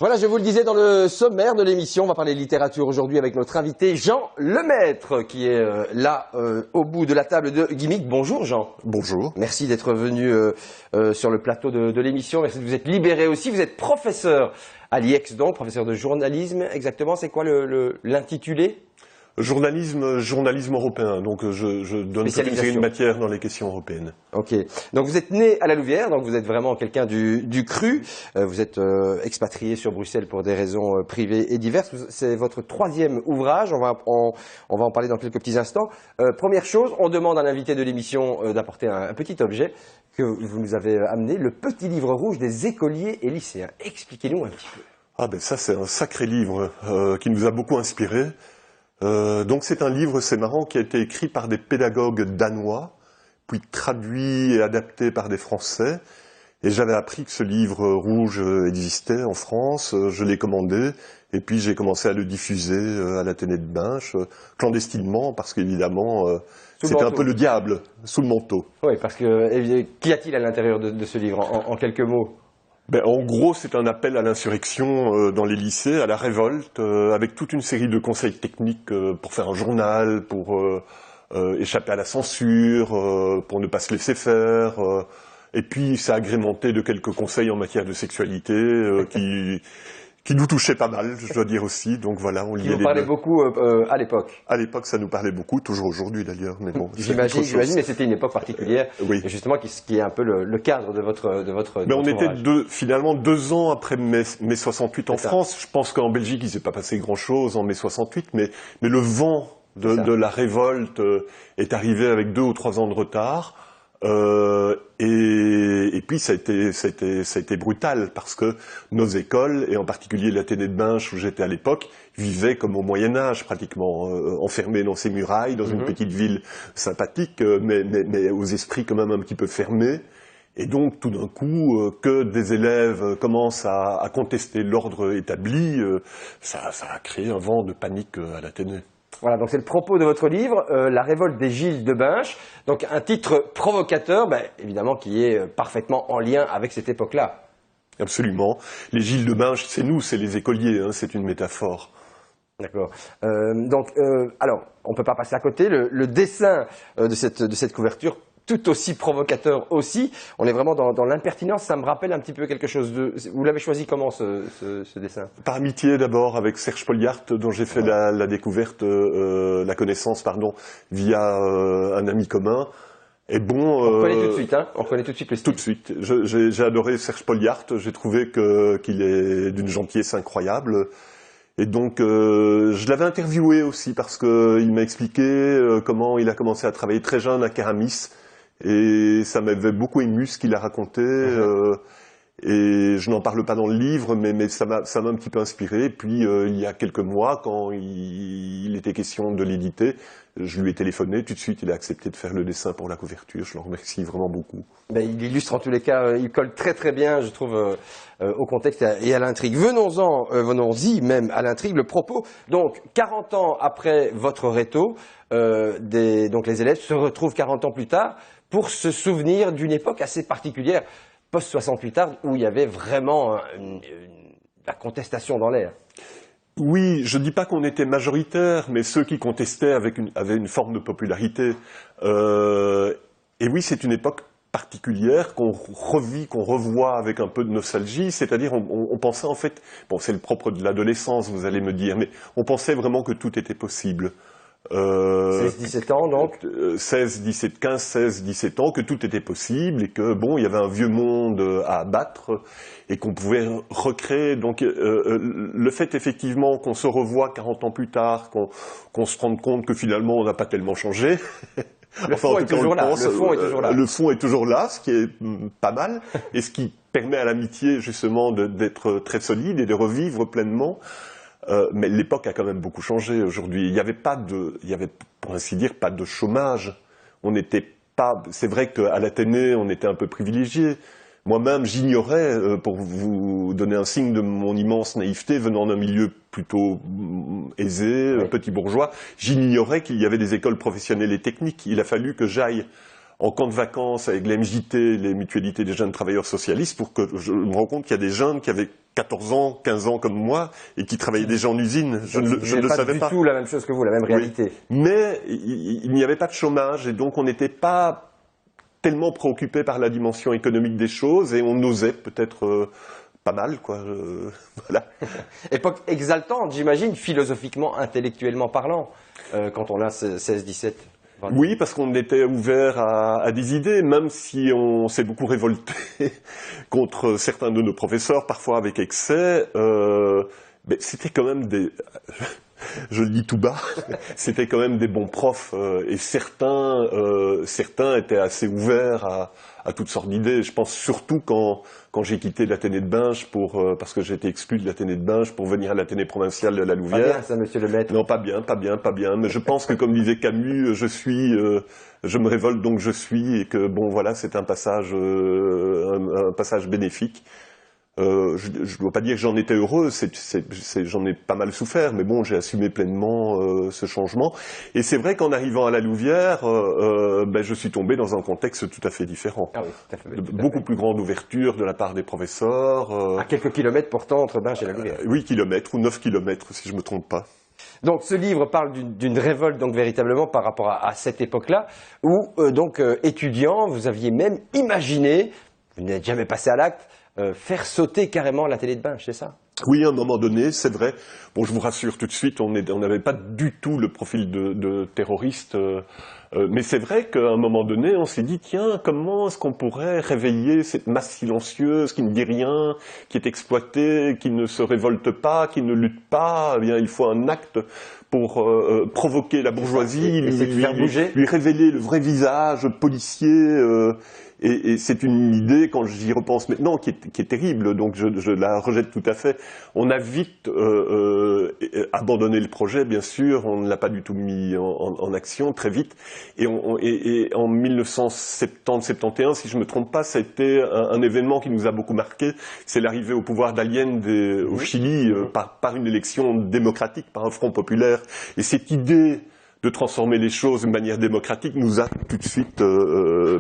Voilà, je vous le disais dans le sommaire de l'émission, on va parler de littérature aujourd'hui avec notre invité Jean Lemaître qui est là au bout de la table de Gimmick. Bonjour Jean. Bonjour. Merci d'être venu sur le plateau de l'émission. Merci de vous être libéré aussi. Vous êtes professeur à l'IEX, donc professeur de journalisme. Exactement, c'est quoi l'intitulé ? Journalisme européen, donc je donne toute une série de matières dans les questions européennes. Ok, donc vous êtes né à la Louvière, donc vous êtes vraiment quelqu'un du cru, vous êtes expatrié sur Bruxelles pour des raisons privées et diverses, c'est votre troisième ouvrage, on va en parler dans quelques petits instants. Première chose, on demande à l'invité de l'émission d'apporter un petit objet que vous nous avez amené, le petit livre rouge des écoliers et lycéens. Expliquez-nous un petit peu. Ah ben ça c'est un sacré livre qui nous a beaucoup inspiré. Donc c'est un livre, c'est marrant, qui a été écrit par des pédagogues danois, puis traduit et adapté par des Français. Et j'avais appris que ce livre rouge existait en France, je l'ai commandé, et puis j'ai commencé à le diffuser à l'Athénée de Binche, clandestinement, parce qu'évidemment, c'était un peu le diable, sous le manteau. Oui, parce que qu'y a-t-il à l'intérieur de ce livre, en quelques mots ? Ben, en gros, c'est un appel à l'insurrection dans les lycées, à la révolte, avec toute une série de conseils techniques pour faire un journal, pour échapper à la censure, pour ne pas se laisser faire. Et puis, c'est agrémenté de quelques conseils en matière de sexualité qui nous touchaient pas mal, je dois dire aussi. Donc voilà, on liait les deux. Qui vous parlait beaucoup à l'époque. À l'époque, ça nous parlait beaucoup, toujours aujourd'hui d'ailleurs. Mais bon, j'imagine, mais c'était une époque particulière, oui. Justement, qui est un peu le cadre de votre. Mais on était finalement 2 ans après mai 68 en France. Je pense qu'en Belgique, il s'est pas passé grand-chose en mai 68, mais le vent de la révolte est arrivé avec 2 ou 3 ans de retard. Et puis ça a été brutal parce que nos écoles, et en particulier l'Athénée de Binche où j'étais à l'époque, vivaient comme au Moyen-Âge pratiquement, enfermés dans ces murailles, dans une petite ville sympathique, mais aux esprits quand même un petit peu fermés. Et donc tout d'un coup, que des élèves commencent à contester l'ordre établi, ça a créé un vent de panique à l'Athénée. Voilà, donc c'est le propos de votre livre, La révolte des Gilles de Binche. Donc un titre provocateur, évidemment qui est parfaitement en lien avec cette époque-là. Absolument. Les Gilles de Binche, c'est nous, c'est les écoliers, hein, c'est une métaphore. D'accord. Alors, on ne peut pas passer à côté. Le dessin de cette couverture, tout aussi provocateur aussi. On est vraiment dans l'impertinence. Ça me rappelle un petit peu quelque chose de... Vous l'avez choisi comment, ce dessin ? Par amitié d'abord avec Serge Poliart, dont j'ai fait la découverte, la connaissance, via un ami commun. Et bon, on reconnaît tout de suite, hein ? On reconnaît tout de suite le style. Tout de suite. J'ai adoré Serge Poliart. J'ai trouvé qu'il est d'une gentillesse incroyable. Et donc, je l'avais interviewé aussi parce qu'il m'a expliqué comment il a commencé à travailler très jeune à Keramis. Et ça m'avait beaucoup ému ce qu'il a raconté. Et je n'en parle pas dans le livre, mais ça m'a un petit peu inspiré. Et puis, il y a quelques mois, quand il était question de l'éditer, je lui ai téléphoné. Tout de suite, il a accepté de faire le dessin pour la couverture. Je le remercie vraiment beaucoup. Il illustre en tous les cas, il colle très très bien, je trouve, au contexte et à l'intrigue. Venons-y même à l'intrigue, le propos. Donc, 40 ans après votre réto, donc les élèves se retrouvent 40 ans plus tard pour se souvenir d'une époque assez particulière, post-68 où il y avait vraiment la contestation dans l'air. Oui, je ne dis pas qu'on était majoritaire, mais ceux qui contestaient avaient une forme de popularité. Et oui, c'est une époque particulière qu'on revit, qu'on revoit avec un peu de nostalgie, c'est-à-dire on pensait en fait, bon c'est le propre de l'adolescence vous allez me dire, mais on pensait vraiment que tout était possible. 16-17 ans donc 15-16-17 ans, que tout était possible et que bon, il y avait un vieux monde à abattre et qu'on pouvait recréer. Donc le fait effectivement qu'on se revoit 40 ans plus tard, qu'on se rende compte que finalement on n'a pas tellement changé. Le fond est toujours là. Le fond est toujours là, ce qui est pas mal et ce qui permet à l'amitié justement d'être très solide et de revivre pleinement. Mais l'époque a quand même beaucoup changé aujourd'hui. Il y avait pour ainsi dire pas de chômage. C'est vrai qu'à l'Athénée on était un peu privilégiés. Moi-même j'ignorais, pour vous donner un signe de mon immense naïveté, venant d'un milieu plutôt aisé, petit bourgeois, j'ignorais qu'il y avait des écoles professionnelles et techniques. Il a fallu que j'aille en camp de vacances avec les MJT, les mutualités des jeunes travailleurs socialistes, pour que je me rende compte qu'il y a des jeunes qui avaient 14 ans, 15 ans comme moi, et qui travaillait déjà en usine. Je ne le savais pas. Du tout la même chose que vous, la même réalité. Oui. Mais il n'y avait pas de chômage, et donc on n'était pas tellement préoccupé par la dimension économique des choses, et on osait peut-être pas mal, quoi. Voilà. Époque exaltante, j'imagine, philosophiquement, intellectuellement parlant, quand on a 16-17. Oui, parce qu'on était ouvert à des idées, même si on s'est beaucoup révolté contre certains de nos professeurs, parfois avec excès. Mais c'était quand même je le dis tout bas, c'était quand même des bons profs, et certains étaient assez ouverts à toutes sortes d'idées. Je pense surtout quand j'ai quitté l'Athénée de Binche parce que j'ai été exclu de l'Athénée de Binche pour venir à l'Athénée provinciale de la Louvière. Pas bien ça, monsieur le maître. Non, pas bien. Mais je pense que, comme disait Camus, je me révolte donc je suis, et que bon, voilà, c'est un passage bénéfique. Je dois pas dire que j'en étais heureux, j'en ai pas mal souffert, mais bon, j'ai assumé pleinement ce changement. Et c'est vrai qu'en arrivant à la Louvière, je suis tombé dans un contexte tout à fait différent. Ah oui, tout à fait. Beaucoup plus grande ouverture de la part des professeurs. À quelques kilomètres pourtant entre Binche et la Louvière. 8 kilomètres ou 9 kilomètres, si je me trompe pas. Donc ce livre parle d'une révolte donc véritablement par rapport à cette époque-là, où étudiant, vous aviez même imaginé, vous n'êtes jamais passé à l'acte, faire sauter carrément la télé de Binche, c'est ça? Oui, à un moment donné, c'est vrai. Bon, je vous rassure tout de suite, on n'avait pas du tout le profil de terroriste, mais c'est vrai qu'à un moment donné, on s'est dit, tiens, comment est-ce qu'on pourrait réveiller cette masse silencieuse qui ne dit rien, qui est exploitée, qui ne se révolte pas, qui ne lutte pas. Eh bien, il faut un acte pour provoquer la bourgeoisie, lui révéler le vrai visage policier. Et c'est une idée, quand j'y repense maintenant, qui est terrible, donc je la rejette tout à fait. On a vite abandonné le projet, bien sûr, on ne l'a pas du tout mis en action, très vite. Et en 1970-71, si je ne me trompe pas, ça a été un événement qui nous a beaucoup marqué. C'est l'arrivée au pouvoir d'Allende au Chili par une élection démocratique, par un front populaire. Et cette idée de transformer les choses de manière démocratique nous a tout de suite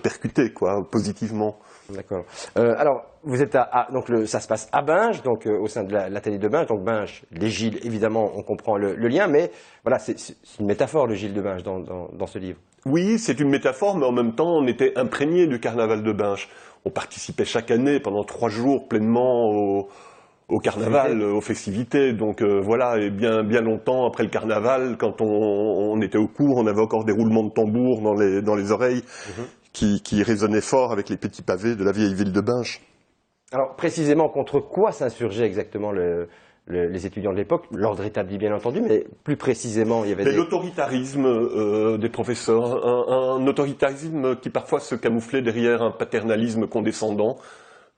percuté, quoi, positivement. D'accord. Alors, vous êtes donc ça se passe à Binche, donc au sein de l'atelier de Binche. Donc Binche, les Gilles, évidemment, on comprend le lien, mais voilà, c'est une métaphore, le Gilles de Binche, dans ce livre. Oui, c'est une métaphore, mais en même temps, on était imprégné du carnaval de Binche. On participait chaque année, pendant 3 jours, pleinement au carnaval, aux festivités, donc voilà, et bien longtemps après le carnaval, quand on était au cours, on avait encore des roulements de tambour dans les oreilles qui résonnaient fort avec les petits pavés de la vieille ville de Binche. Alors précisément, contre quoi s'insurgeaient exactement les étudiants de l'époque? L'ordre établi bien entendu, mais plus précisément, il y avait l'autoritarisme des professeurs, un autoritarisme qui parfois se camouflait derrière un paternalisme condescendant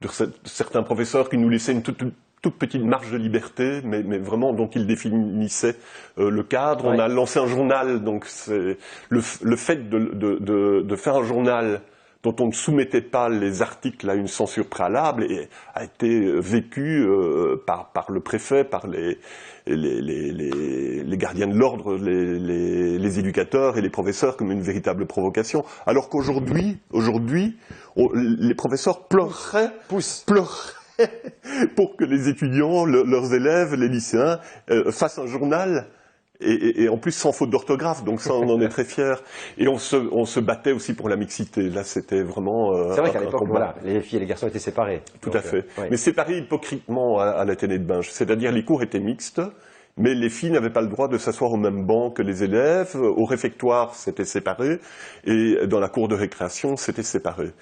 de certains professeurs qui nous laissaient une toute petite marge de liberté, mais vraiment dont il définissait le cadre. Ouais. On a lancé un journal, donc c'est le fait de faire un journal dont on ne soumettait pas les articles à une censure préalable a été vécu par le préfet, par les gardiens de l'ordre, les éducateurs et les professeurs comme une véritable provocation. Alors qu'aujourd'hui, les professeurs pleureraient pour que les étudiants, leurs élèves, les lycéens, fassent un journal, et en plus sans faute d'orthographe, donc ça on en est très fiers. Et on se battait aussi pour la mixité, là c'était vraiment c'est vrai qu'à l'époque, voilà, les filles et les garçons étaient séparés. Tout à fait, mais séparés hypocritement à l'Athénée de Binche, c'est-à-dire les cours étaient mixtes, mais les filles n'avaient pas le droit de s'asseoir au même banc que les élèves, au réfectoire c'était séparé, et dans la cour de récréation c'était séparé.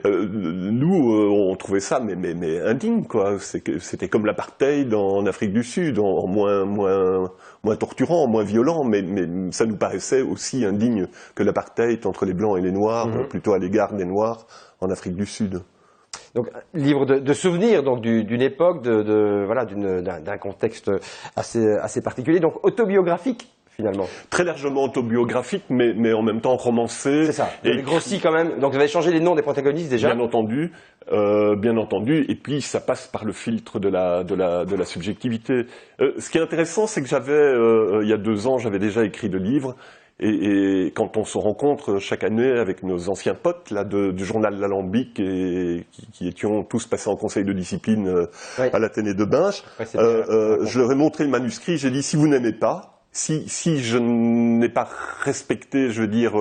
Nous, on trouvait ça mais indigne, quoi. C'était comme l'apartheid en Afrique du Sud, en moins torturant, moins violent, mais ça nous paraissait aussi indigne que l'apartheid entre les Blancs et les Noirs, plutôt à l'égard des Noirs en Afrique du Sud. Donc, livre de souvenirs donc d'une époque, voilà, d'un contexte assez particulier, donc autobiographique. Finalement. Très largement autobiographique, mais en même temps romancé. C'est ça. Vous avez grossi quand même. Donc vous avez changé les noms des protagonistes déjà. Bien entendu. Et puis ça passe par le filtre de la subjectivité. Ce qui est intéressant, c'est que il y a 2 ans, j'avais déjà écrit 2 livres. Et quand on se rencontre chaque année avec nos anciens potes là du journal L'Alambic et qui étions tous passés en conseil de discipline à l'Athénée de Binche, je leur ai montré le manuscrit. J'ai dit si vous n'aimez pas, si je n'ai pas respecté, je veux dire,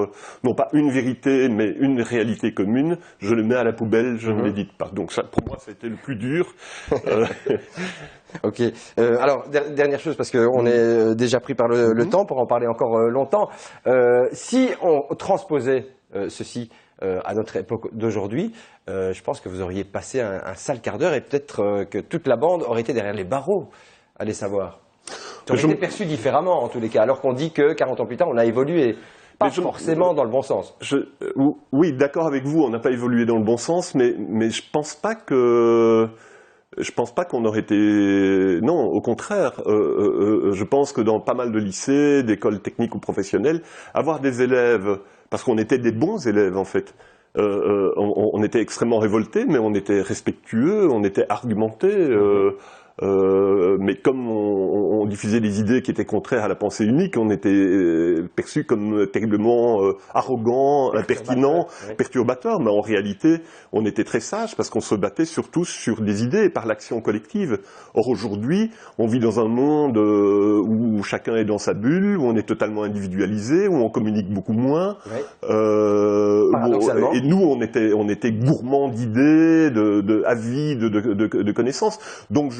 non pas une vérité, mais une réalité commune, je le mets à la poubelle, je ne l'édite pas. Donc ça, pour moi, ça a été le plus dur. Ok. Alors, dernière chose, parce qu'on est déjà pris par le temps pour en parler encore longtemps. Si on transposait ceci à notre époque d'aujourd'hui, je pense que vous auriez passé un sale quart d'heure et peut-être que toute la bande aurait été derrière les barreaux, allez savoir. Ça aurait été perçu différemment, en tous les cas, alors qu'on dit que 40 ans plus tard, on a évolué. Pas forcément dans le bon sens. Oui, d'accord avec vous, on n'a pas évolué dans le bon sens, mais je pense pas que... Je pense pas qu'on aurait été... Non, au contraire. Je pense que dans pas mal de lycées, d'écoles techniques ou professionnelles, avoir des élèves, parce qu'on était des bons élèves en fait, on était extrêmement révoltés, mais on était respectueux, on était argumentés. Mais comme on diffusait des idées qui étaient contraires à la pensée unique, on était perçus comme terriblement arrogants, impertinents, perturbateurs. Mais en réalité, on était très sages parce qu'on se battait surtout sur des idées et par l'action collective. Or aujourd'hui, on vit dans un monde où chacun est dans sa bulle, où on est totalement individualisé, où on communique beaucoup moins. Et nous, on était gourmands d'idées, d'avis, de connaissances. Donc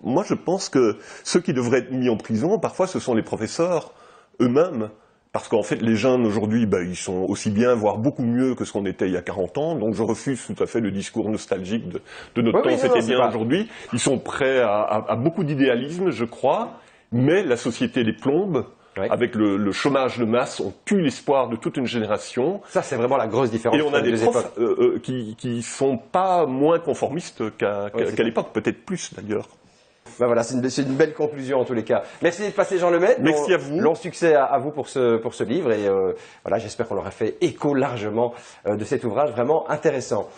moi, je pense que ceux qui devraient être mis en prison, parfois, ce sont les professeurs eux-mêmes. Parce qu'en fait, les jeunes, aujourd'hui, ils sont aussi bien, voire beaucoup mieux que ce qu'on était il y a 40 ans. Donc je refuse tout à fait le discours nostalgique de notre temps, c'était bien aujourd'hui. Ils sont prêts à beaucoup d'idéalisme, je crois. Mais la société les plombe. Avec le chômage de masse, on tue l'espoir de toute une génération. Ça, c'est vraiment la grosse différence. Et on a des profs qui sont pas moins conformistes qu'à l'époque, peut-être plus d'ailleurs. Voilà, c'est une belle conclusion en tous les cas. Merci d'être passé, Jean Lemaitre. Merci à vous. Long succès à vous pour ce livre et voilà, j'espère qu'on aura fait écho largement de cet ouvrage vraiment intéressant.